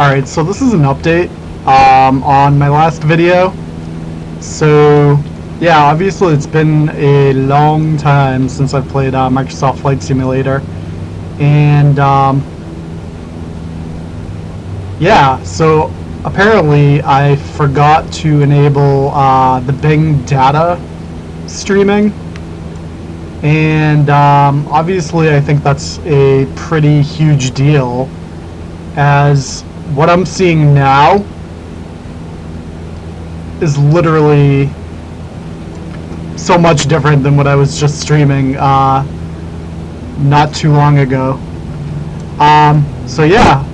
Alright, so this is an update on my last video. So, yeah, obviously it's been a long time since I've played Microsoft Flight Simulator. And, yeah, so apparently I forgot to enable the Bing data streaming. And obviously I think that's a pretty huge deal, as what I'm seeing now is literally so much different than what I was just streaming not too long ago. So yeah,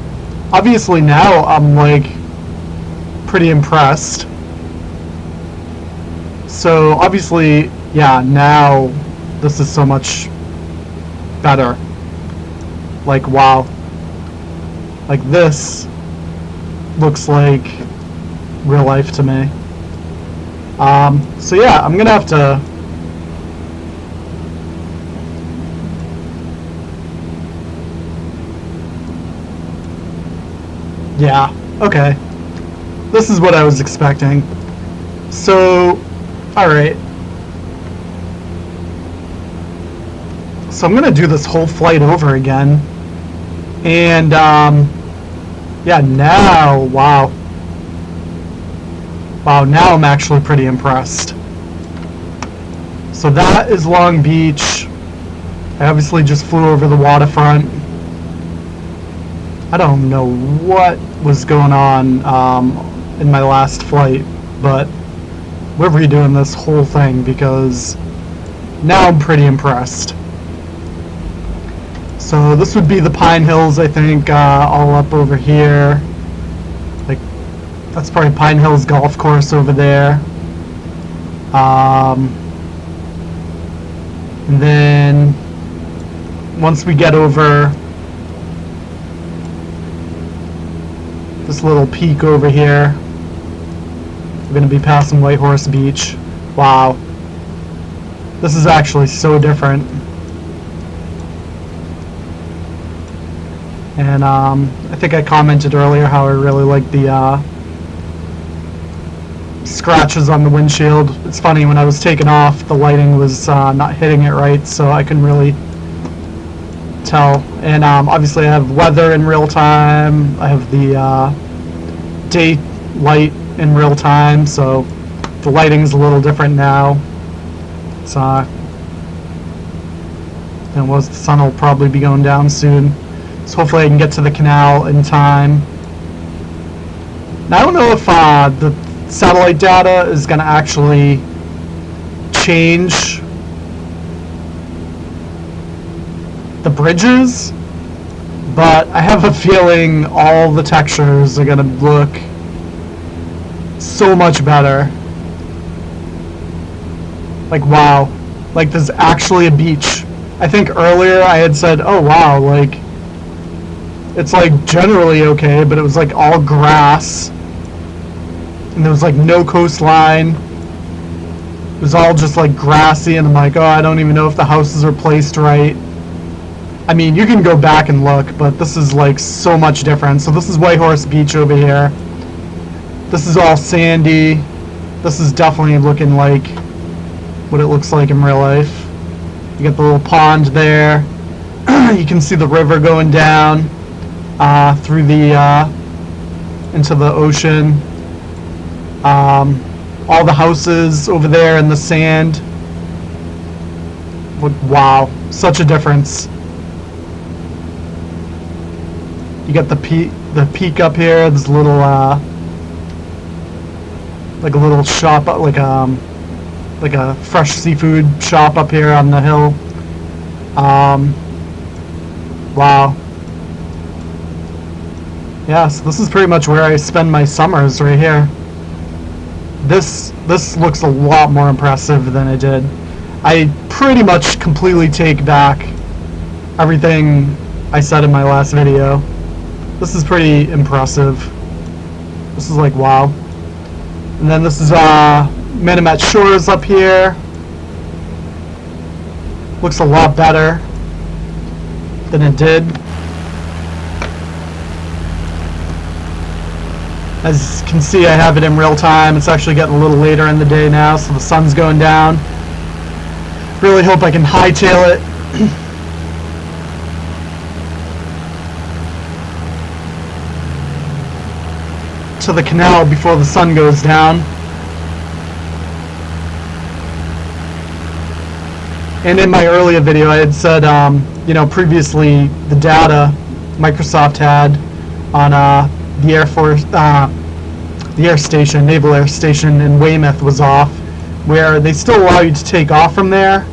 obviously now I'm like pretty impressed. So obviously, yeah, now this is so much better. Like, wow. Like, this looks like real life to me. So yeah, I'm gonna have to yeah, okay. This is what I was expecting. So, alright. So I'm gonna do this whole flight over again. And, yeah, now, wow. Wow, now I'm actually pretty impressed. So that is Long Beach. I obviously just flew over the waterfront. I don't know what was going on in my last flight, but we're redoing this whole thing because now I'm pretty impressed. So this would be the Pine Hills, I think, all up over here. Like, that's probably Pine Hills Golf Course over there. And then once we get over this little peak over here, we're going to be passing White Horse Beach. Wow. This is actually so different. And I think I commented earlier how I really like the scratches on the windshield. It's funny, when I was taking off, the lighting was not hitting it right, so I couldn't really tell. And obviously I have weather in real time. I have the daylight in real time, so the lighting's a little different now. It's and the sun will probably be going down soon. So hopefully I can get to the canal in time. Now I don't know if the satellite data is going to actually change the bridges, but I have a feeling all the textures are going to look so much better. Like, wow. Like, there's actually a beach. I think earlier I had said, oh wow, like, it's like generally okay, but it was like all grass, and there was like no coastline. It was all just like grassy, and I'm like, oh, I don't even know if the houses are placed right. I mean, you can go back and look, but this is like so much different. So this is White Horse Beach over here. This is all sandy. This is definitely looking like what it looks like in real life. You get the little pond there. You can see the river going down through the into the ocean. All the houses over there in the sand. Wow, such a difference. You got the peak up here. There's a little like a little shop, like a fresh seafood shop up here on the hill. Wow. Yeah, so this is pretty much where I spend my summers, right here. This looks a lot more impressive than it did. I pretty much completely take back everything I said in my last video. This is pretty impressive. This is like, wow. And then this is Minimet Shores up here. Looks a lot better than it did. As you can see, I have it in real time. It's actually getting a little later in the day now, so the sun's going down. Really hope I can hightail it. To the canal before the sun goes down. And in my earlier video, I had said, previously the data Microsoft had on the Air Force, the air station, Naval Air Station in Weymouth was off, where they still allow you to take off from there.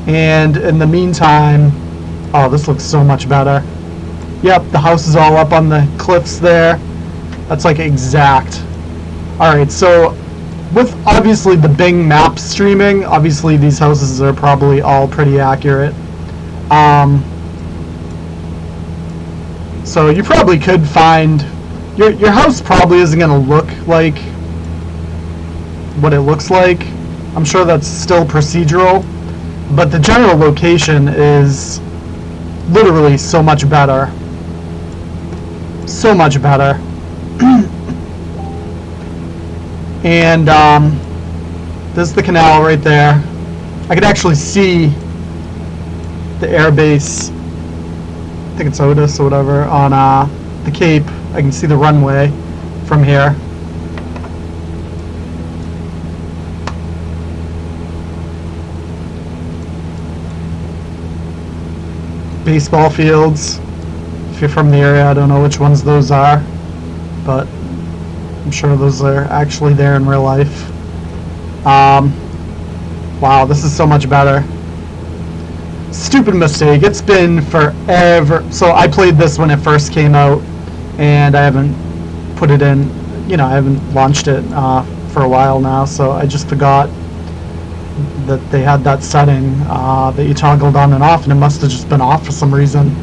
And in the meantime, oh, this looks so much better. Yep, the house is all up on the cliffs there. That's like exact. Alright, so with obviously the Bing map streaming, obviously these houses are probably all pretty accurate. So you probably could find, your house probably isn't going to look like what it looks like. I'm sure that's still procedural, but the general location is literally so much better. So much better. And there's the canal right there. I could actually see the air base, I think it's Otis or whatever, on the Cape. I can see the runway from here. Baseball fields. If you're from the area, I don't know which ones those are, but I'm sure those are actually there in real life. Wow, this is so much better. Stupid mistake. It's been forever. So I played this when it first came out, and I haven't put it in, I haven't launched it for a while now, so I just forgot that they had that setting that you toggled on and off, and it must have just been off for some reason.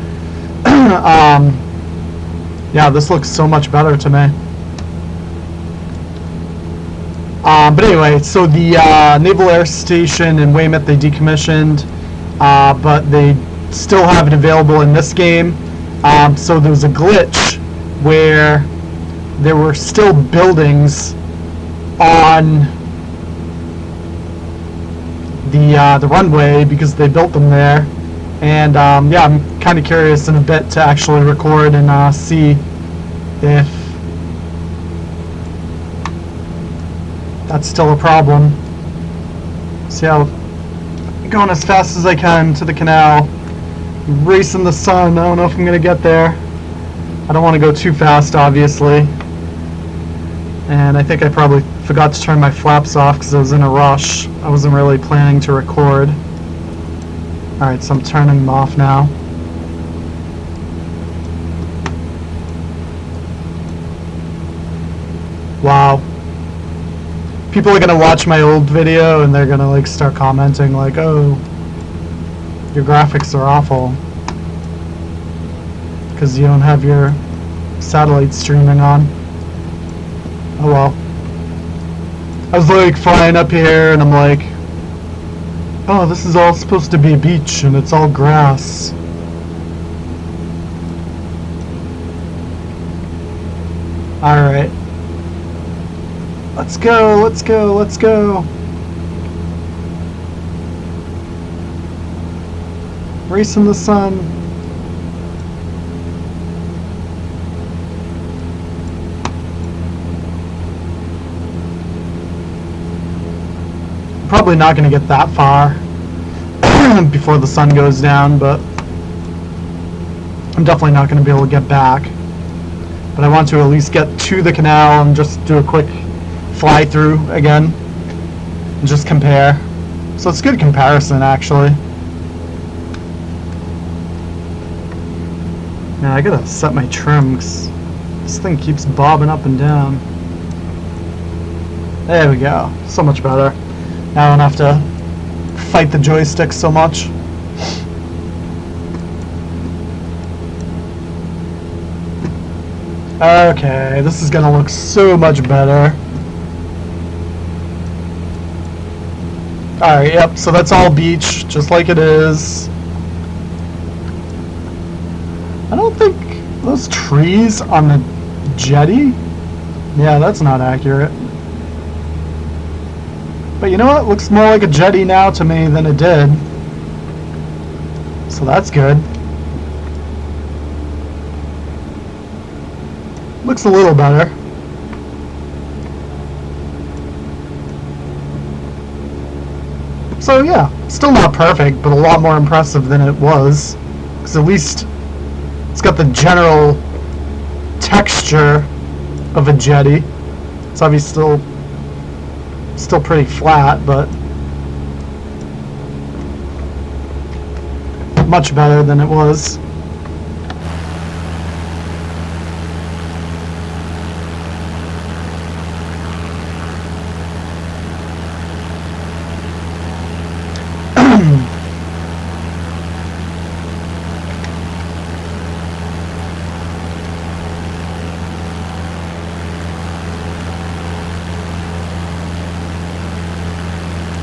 Yeah, this looks so much better to me. But anyway, so the Naval Air Station in Weymouth, they decommissioned, but they still have it available in this game. So there was a glitch where there were still buildings on the runway because they built them there. And yeah, I'm kind of curious in a bit to actually record and see if that's still a problem. See how I'm going as fast as I can to the canal, racing the sun. I don't know if I'm gonna get there. I don't want to go too fast, obviously, and I think I probably forgot to turn my flaps off because I was in a rush. I wasn't really planning to record. Alright, so I'm turning them off now. Wow. People are gonna watch my old video and they're gonna like start commenting like, oh, your graphics are awful because you don't have your satellite streaming on. Oh well. I was like flying up here and I'm like, oh, this is all supposed to be a beach and it's all grass. Alright. Let's go, let's go, let's go. Racing the sun. Probably not going to get that far before the sun goes down, but I'm definitely not going to be able to get back. But I want to at least get to the canal and just do a quick fly through again and just compare. So it's a good comparison, actually. Now I gotta set my trim because this thing keeps bobbing up and down. There we go. So much better. Now I don't have to fight the joystick so much. Okay, this is gonna look so much better. Alright, yep, so that's all beach, just like it is. I don't think those trees on the jetty Yeah, that's not accurate. But you know what? Looks more like a jetty now to me than it did. So that's good. Looks a little better. So yeah, still not perfect, but a lot more impressive than it was. Because at least it's got the general texture of a jetty. It's obviously still pretty flat, but much better than it was.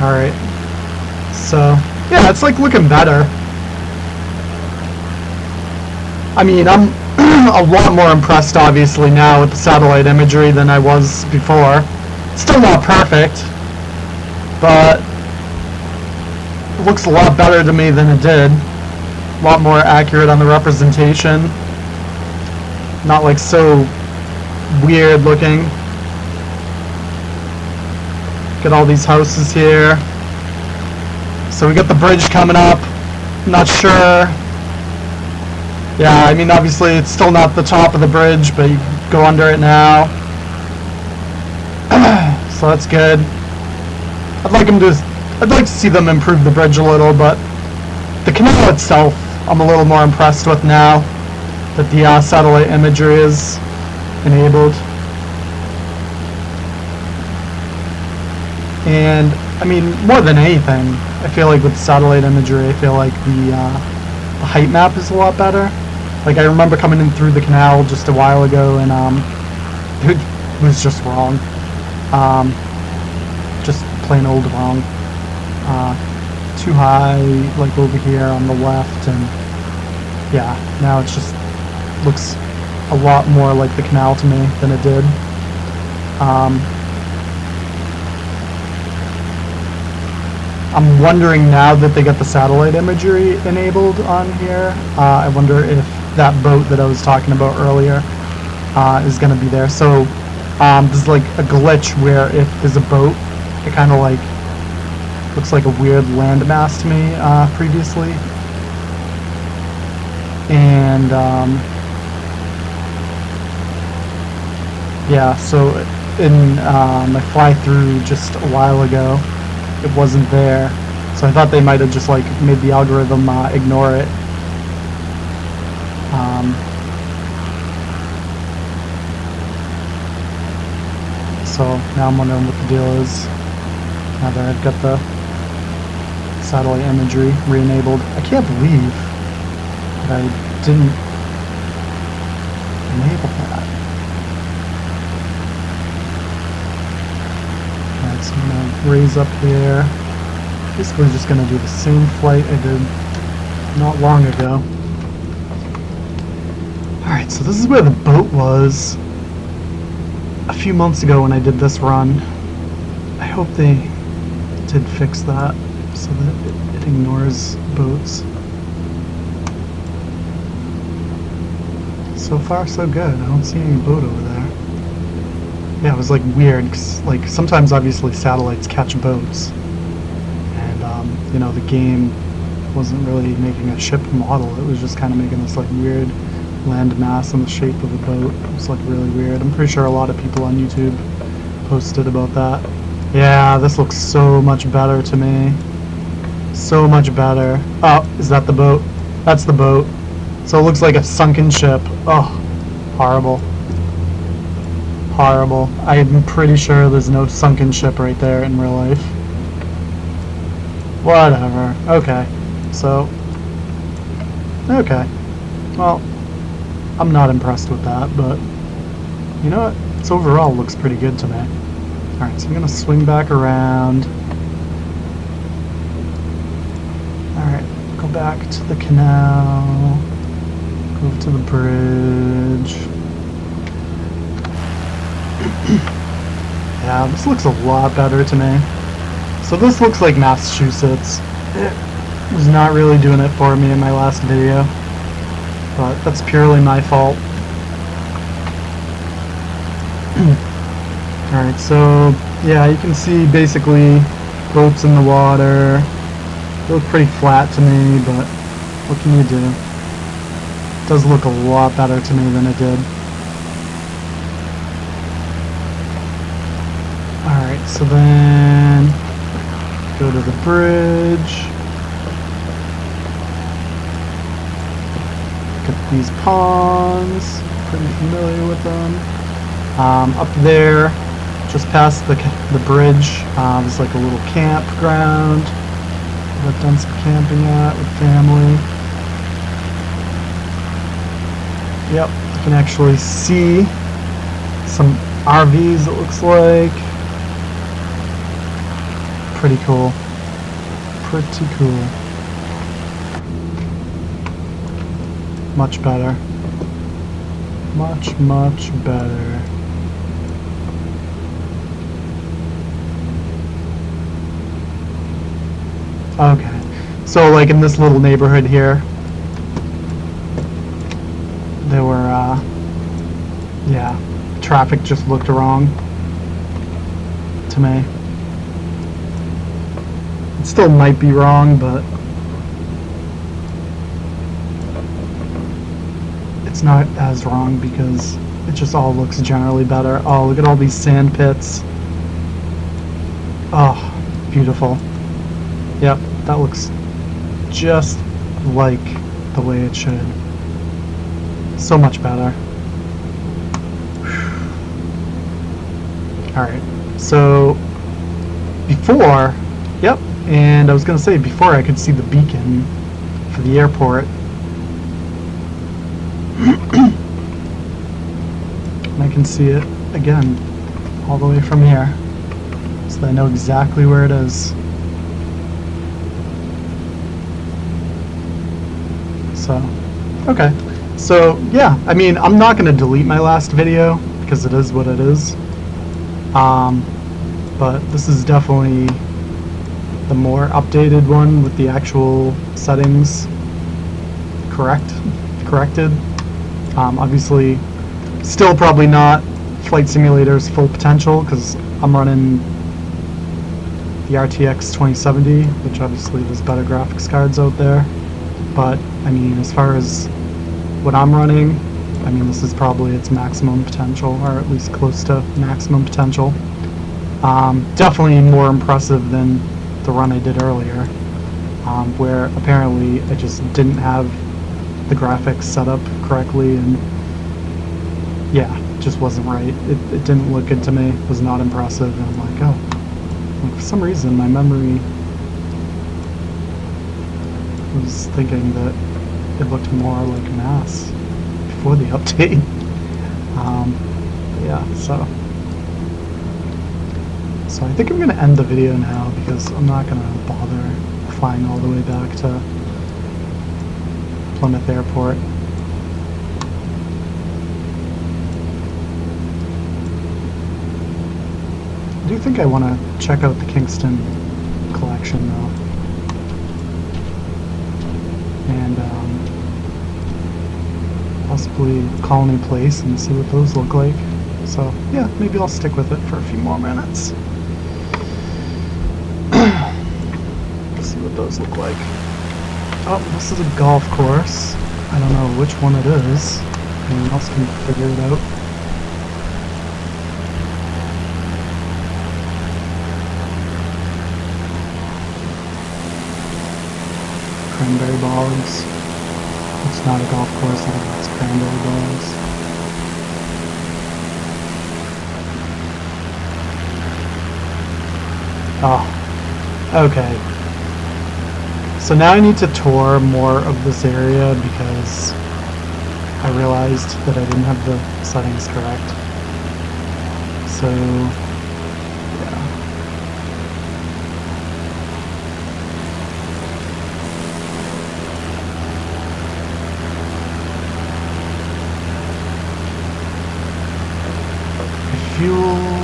Alright, so yeah, it's like looking better. I mean, I'm a lot more impressed obviously now with the satellite imagery than I was before. Still not perfect, but it looks a lot better to me than it did. A lot more accurate on the representation. Not like so weird looking. Got all these houses here. So we got the bridge coming up. Not sure. Yeah, I mean obviously it's still not the top of the bridge, but you go under it now. So that's good. I'd like to see them improve the bridge a little, but the canal itself I'm a little more impressed with now that the satellite imagery is enabled. And I mean, more than anything, I feel like with satellite imagery, I feel like the height map is a lot better. Like I remember coming in through the canal just a while ago, and it was just wrong. Just plain old wrong. Too high, like over here on the left, and yeah, now it just looks a lot more like the canal to me than it did. I'm wondering now that they got the satellite imagery enabled on here, I wonder if that boat that I was talking about earlier is going to be there. So there's like a glitch where if there's a boat, it kind of like looks like a weird landmass to me previously. And yeah, so in my fly-through just a while ago, it wasn't there, so I thought they might have just like made the algorithm ignore it. So now I'm wondering what the deal is now that I've got the satellite imagery re-enabled. I can't believe that I didn't enable that. Alright, so I'm going to raise up here. Basically just going to do the same flight I did not long ago. Alright, so this is where the boat was a few months ago when I did this run. I hope they did fix that so that it ignores boats. So far so good. I don't see any boat over there. Yeah, it was like weird, 'cause like sometimes obviously satellites catch boats, and you know, the game wasn't really making a ship model. It was just kind of making this like weird land mass in the shape of a boat. It was like really weird. I'm pretty sure a lot of people on YouTube posted about that. Yeah, this looks so much better to me. So much better. Oh, is that the boat? That's the boat. So it looks like a sunken ship. Oh, horrible. Horrible. I'm pretty sure there's no sunken ship right there in real life. Whatever. Okay. So, okay. Well, I'm not impressed with that, but you know what? It's overall looks pretty good to me. Alright, so I'm going to swing back around. Alright, go back to the canal. Go to the bridge. Yeah, this looks a lot better to me. So this looks like Massachusetts. It was not really doing it for me in my last video, but that's purely my fault. Alright, so yeah, you can see basically boats in the water. They look pretty flat to me, but what can you do? It does look a lot better to me than it did. Alright, so then go to the bridge. Look at these ponds. Pretty familiar with them. Up there, just past the bridge, there's like a little campground I've done some camping at with family. Yep, you can actually see some RVs, it looks like. Pretty cool. Pretty cool. Much better. Much, much better. Okay, so like in this little neighborhood here, there were, yeah, traffic just looked wrong to me. It still might be wrong, but it's not as wrong because it just all looks generally better. Oh, look at all these sand pits. Oh, beautiful. Yep, that looks just like the way it should. So much better. Alright, so before, yep, and I was going to say before I could see the beacon for the airport. And I can see it again all the way from here, so that I know exactly where it is. So, okay. So, yeah, I mean, I'm not going to delete my last video, because it is what it is. But this is definitely the more updated one with the actual settings corrected. Obviously, still probably not Flight Simulator's full potential, because I'm running the RTX 2070, which obviously there's better graphics cards out there. But, I mean, as far as what I'm running, I mean, this is probably its maximum potential, or at least close to maximum potential. Definitely more impressive than the run I did earlier, where apparently I just didn't have the graphics set up correctly, and yeah, it just wasn't right. It didn't look good to me, it was not impressive, and I'm like, oh, for some reason my memory was thinking that it looked more like mass before the update. Yeah, so I think I'm going to end the video now, because I'm not going to bother flying all the way back to Plymouth Airport. I do think I want to check out the Kingston collection though. And possibly Colony Place and see what those look like. So yeah, maybe I'll stick with it for a few more minutes. See what those look like. Oh, this is a golf course. I don't know which one it is. Anyone else can figure it out. Cranberry bogs. It's not a golf course, I think it's cranberry bogs. Oh, okay. So now I need to tour more of this area, because I realized that I didn't have the settings correct. So, yeah. Fuels.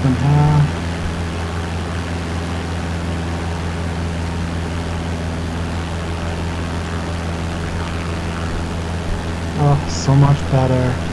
than half. Oh, so much better.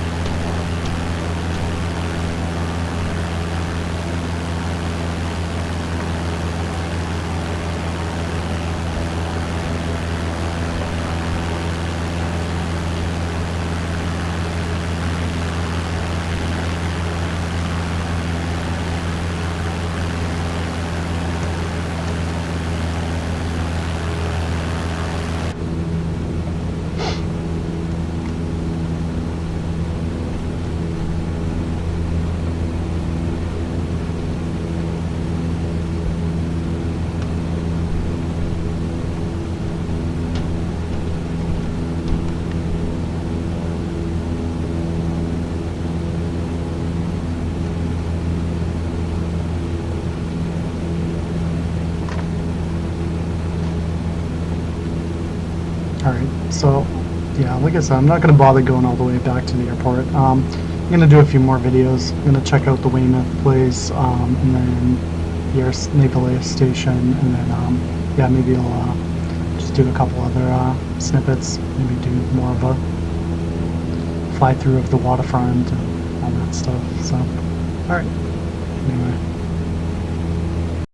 Alright, so, yeah, like I said, I'm not going to bother going all the way back to the airport. I'm going to do a few more videos. I'm going to check out the Weymouth place, and then the Naval Air Station, and then, yeah, maybe I'll just do a couple other snippets, maybe do more of a fly-through of the waterfront and all that stuff, so, alright, anyway.